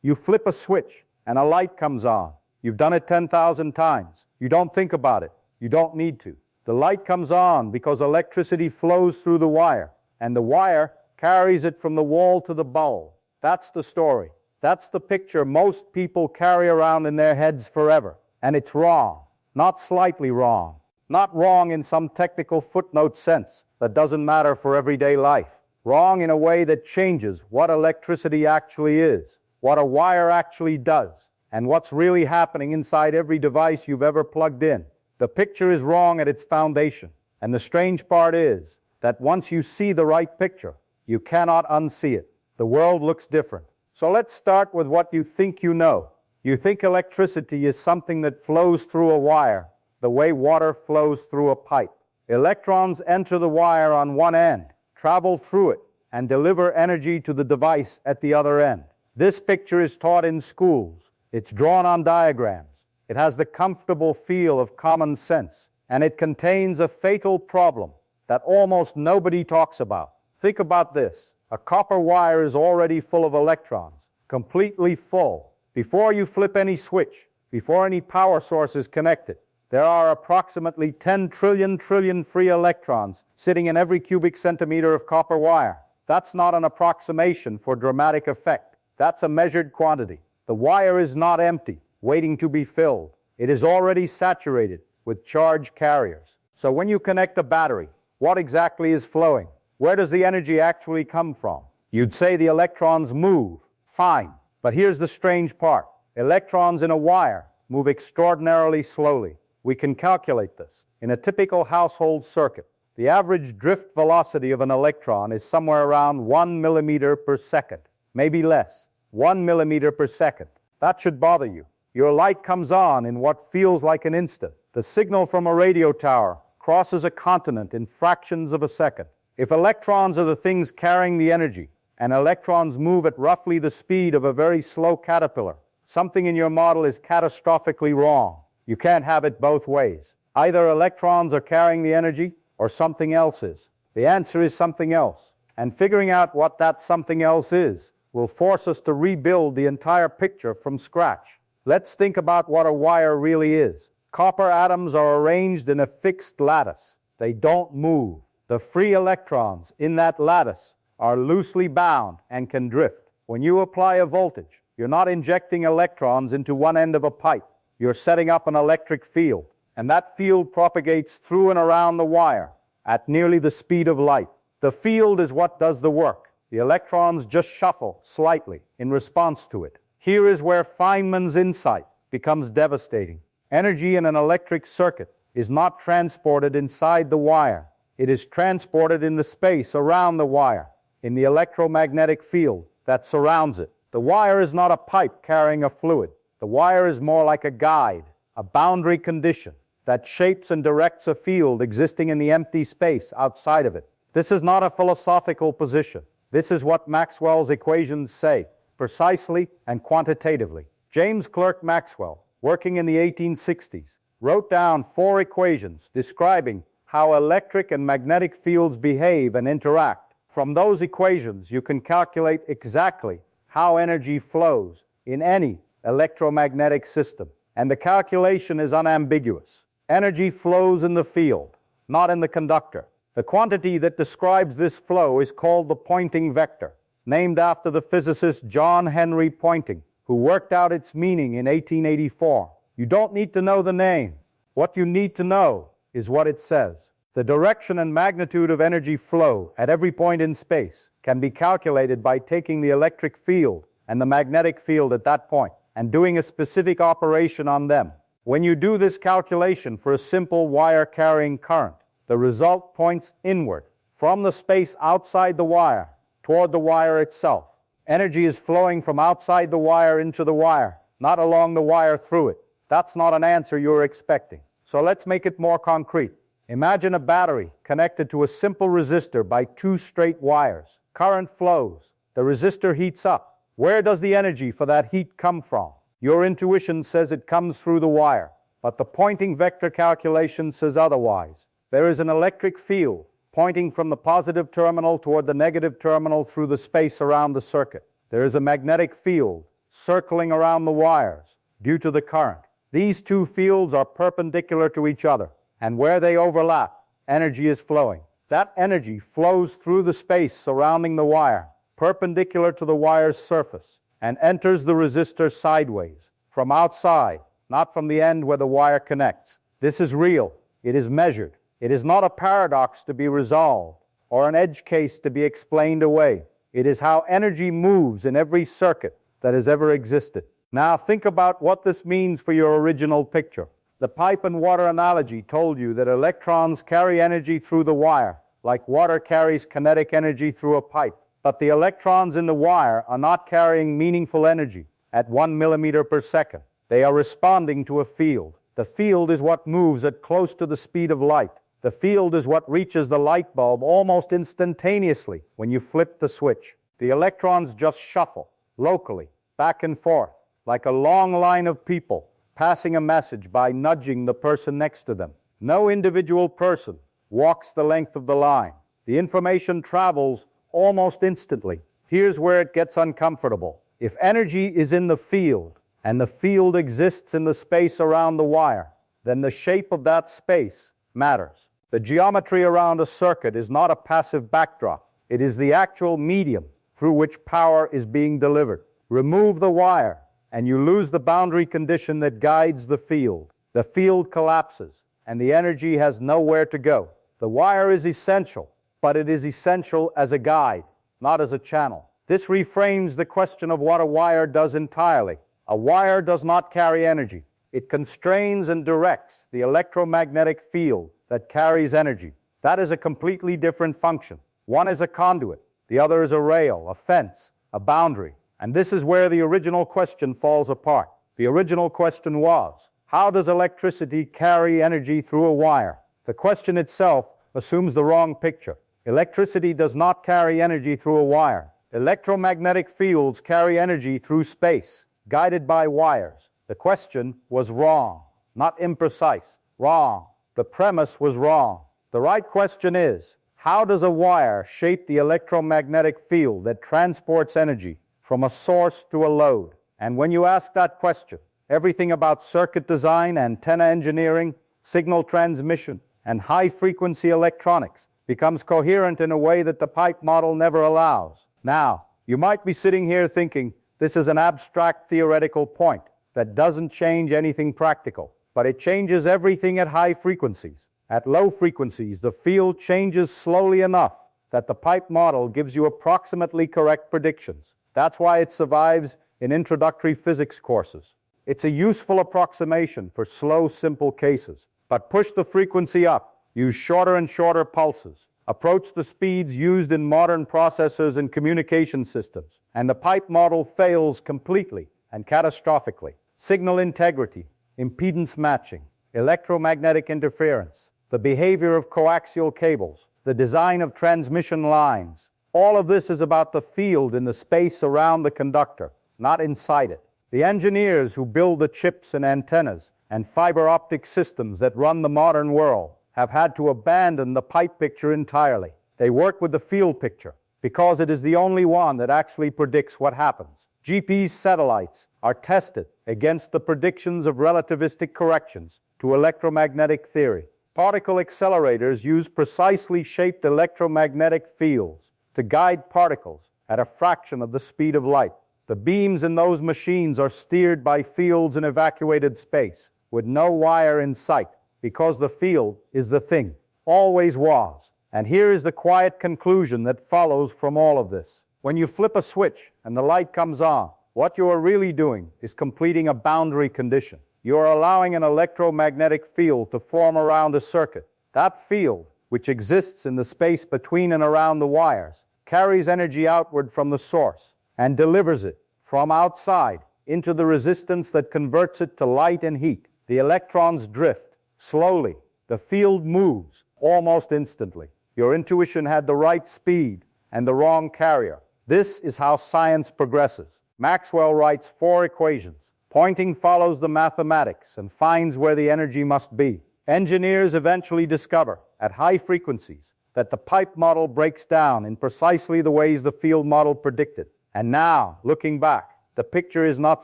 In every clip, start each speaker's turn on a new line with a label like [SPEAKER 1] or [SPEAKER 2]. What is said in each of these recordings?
[SPEAKER 1] You flip a switch and a light comes on. You've done it 10,000 times. You don't think about it. You don't need to. The light comes on because electricity flows through the wire, and the wire carries it from the wall to the bulb. That's the story. That's the picture most people carry around in their heads forever. And it's wrong. Not slightly wrong. Not wrong in some technical footnote sense that doesn't matter for everyday life. Wrong in a way that changes what electricity actually is, what a wire actually does, and what's really happening inside every device you've ever plugged in. The picture is wrong at its foundation. And the strange part is that once you see the right picture, you cannot unsee it. The world looks different. So let's start with what you think you know. You think electricity is something that flows through a wire, the way water flows through a pipe. Electrons enter the wire on one end, travel through it, and deliver energy to the device at the other end. This picture is taught in schools. It's drawn on diagrams. It has the comfortable feel of common sense, and it contains a fatal problem that almost nobody talks about. Think about this. A copper wire is already full of electrons, completely full. Before you flip any switch, before any power source is connected, there are approximately 10 trillion free electrons sitting in every cubic centimeter of copper wire. That's not an approximation for dramatic effect. That's a measured quantity. The wire is not empty, waiting to be filled. It is already saturated with charge carriers. So when you connect a battery, what exactly is flowing? Where does the energy actually come from? You'd say the electrons move. Fine. But here's the strange part. Electrons in a wire move extraordinarily slowly. We can calculate this. In a typical household circuit, the average drift velocity of an electron is somewhere around 1 millimeter per second, maybe less. 1 millimeter per second. That should bother you. Your light comes on in what feels like an instant. The signal from a radio tower crosses a continent in fractions of a second. If electrons are the things carrying the energy, and electrons move at roughly the speed of a very slow caterpillar, something in your model is catastrophically wrong. You can't have it both ways. Either electrons are carrying the energy, or something else is. The answer is something else. And figuring out what that something else is will force us to rebuild the entire picture from scratch. Let's think about what a wire really is. Copper atoms are arranged in a fixed lattice. They don't move. The free electrons in that lattice are loosely bound and can drift. When you apply a voltage, you're not injecting electrons into one end of a pipe. You're setting up an electric field, and that field propagates through and around the wire at nearly the speed of light. The field is what does the work. The electrons just shuffle slightly in response to it. Here is where Feynman's insight becomes devastating. Energy in an electric circuit is not transported inside the wire. It is transported in the space around the wire, in the electromagnetic field that surrounds it. The wire is not a pipe carrying a fluid. The wire is more like a guide, a boundary condition that shapes and directs a field existing in the empty space outside of it. This is not a philosophical position. This is what Maxwell's equations say, precisely and quantitatively. James Clerk Maxwell, working in the 1860s, wrote down 4 equations describing how electric and magnetic fields behave and interact. From those equations, you can calculate exactly how energy flows in any electromagnetic system. And the calculation is unambiguous. Energy flows in the field, not in the conductor. The quantity that describes this flow is called the Poynting vector, named after the physicist John Henry Poynting, who worked out its meaning in 1884. You don't need to know the name. What you need to know is what it says. The direction and magnitude of energy flow at every point in space can be calculated by taking the electric field and the magnetic field at that point and doing a specific operation on them. When you do this calculation for a simple wire-carrying current, the result points inward, from the space outside the wire, toward the wire itself. Energy is flowing from outside the wire into the wire, not along the wire through it. That's not an answer you're expecting. So let's make it more concrete. Imagine a battery connected to a simple resistor by 2 straight wires. Current flows. The resistor heats up. Where does the energy for that heat come from? Your intuition says it comes through the wire, but the Poynting vector calculation says otherwise. There is an electric field pointing from the positive terminal toward the negative terminal through the space around the circuit. There is a magnetic field circling around the wires due to the current. These two fields are perpendicular to each other, and where they overlap, energy is flowing. That energy flows through the space surrounding the wire, perpendicular to the wire's surface, and enters the resistor sideways, from outside, not from the end where the wire connects. This is real. It is measured. It is not a paradox to be resolved, or an edge case to be explained away. It is how energy moves in every circuit that has ever existed. Now think about what this means for your original picture. The pipe and water analogy told you that electrons carry energy through the wire, like water carries kinetic energy through a pipe. But the electrons in the wire are not carrying meaningful energy at 1 millimeter per second. They are responding to a field. The field is what moves at close to the speed of light. The field is what reaches the light bulb almost instantaneously when you flip the switch. The electrons just shuffle, locally, back and forth, like a long line of people passing a message by nudging the person next to them. No individual person walks the length of the line. The information travels almost instantly. Here's where it gets uncomfortable. If energy is in the field, and the field exists in the space around the wire, then the shape of that space matters. The geometry around a circuit is not a passive backdrop. It is the actual medium through which power is being delivered. Remove the wire, and you lose the boundary condition that guides the field. The field collapses, and the energy has nowhere to go. The wire is essential, but it is essential as a guide, not as a channel. This reframes the question of what a wire does entirely. A wire does not carry energy. It constrains and directs the electromagnetic field that carries energy. That is a completely different function. One is a conduit, the other is a rail, a fence, a boundary. And this is where the original question falls apart. The original question was, how does electricity carry energy through a wire? The question itself assumes the wrong picture. Electricity does not carry energy through a wire. Electromagnetic fields carry energy through space, guided by wires. The question was wrong, not imprecise. Wrong. The premise was wrong. The right question is, how does a wire shape the electromagnetic field that transports energy from a source to a load? And when you ask that question, everything about circuit design, antenna engineering, signal transmission, and high-frequency electronics becomes coherent in a way that the pipe model never allows. Now, you might be sitting here thinking, this is an abstract theoretical point that doesn't change anything practical, but it changes everything at high frequencies. At low frequencies, the field changes slowly enough that the pipe model gives you approximately correct predictions. That's why it survives in introductory physics courses. It's a useful approximation for slow, simple cases. But push the frequency up, use shorter and shorter pulses, approach the speeds used in modern processors and communication systems, and the pipe model fails completely and catastrophically. Signal integrity, impedance matching, electromagnetic interference, the behavior of coaxial cables, the design of transmission lines. All of this is about the field in the space around the conductor, not inside it. The engineers who build the chips and antennas and fiber optic systems that run the modern world have had to abandon the pipe picture entirely. They work with the field picture because it is the only one that actually predicts what happens. GPS satellites are tested against the predictions of relativistic corrections to electromagnetic theory. Particle accelerators use precisely shaped electromagnetic fields to guide particles at a fraction of the speed of light. The beams in those machines are steered by fields in evacuated space, with no wire in sight, because the field is the thing, always was. And here is the quiet conclusion that follows from all of this. When you flip a switch and the light comes on, what you are really doing is completing a boundary condition. You are allowing an electromagnetic field to form around a circuit. That field, which exists in the space between and around the wires, carries energy outward from the source and delivers it from outside into the resistance that converts it to light and heat. The electrons drift slowly. The field moves almost instantly. Your intuition had the right speed and the wrong carrier. This is how science progresses. Maxwell writes 4 equations. Poynting follows the mathematics and finds where the energy must be. Engineers eventually discover, at high frequencies, that the pipe model breaks down in precisely the ways the field model predicted. And now, looking back, The picture is not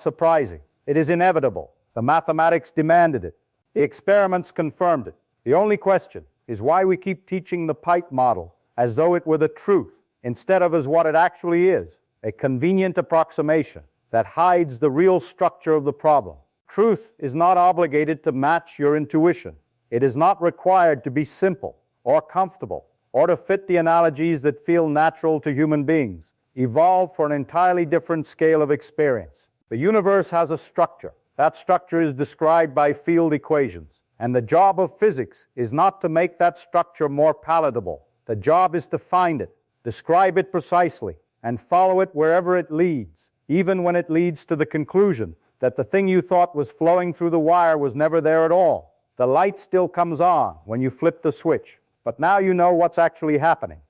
[SPEAKER 1] surprising. It is inevitable. The mathematics demanded it. The experiments confirmed it. The only question is why we keep teaching the pipe model as though it were the truth, instead of as what it actually is, a convenient approximation that hides the real structure of the problem. Truth is not obligated to match your intuition. It is not required to be simple or comfortable or to fit the analogies that feel natural to human beings, evolved for an entirely different scale of experience. The universe has a structure. That structure is described by field equations. And the job of physics is not to make that structure more palatable. The job is to find it, describe it precisely, and follow it wherever it leads, even when it leads to the conclusion that the thing you thought was flowing through the wire was never there at all. The light still comes on when you flip the switch, but now you know what's actually happening.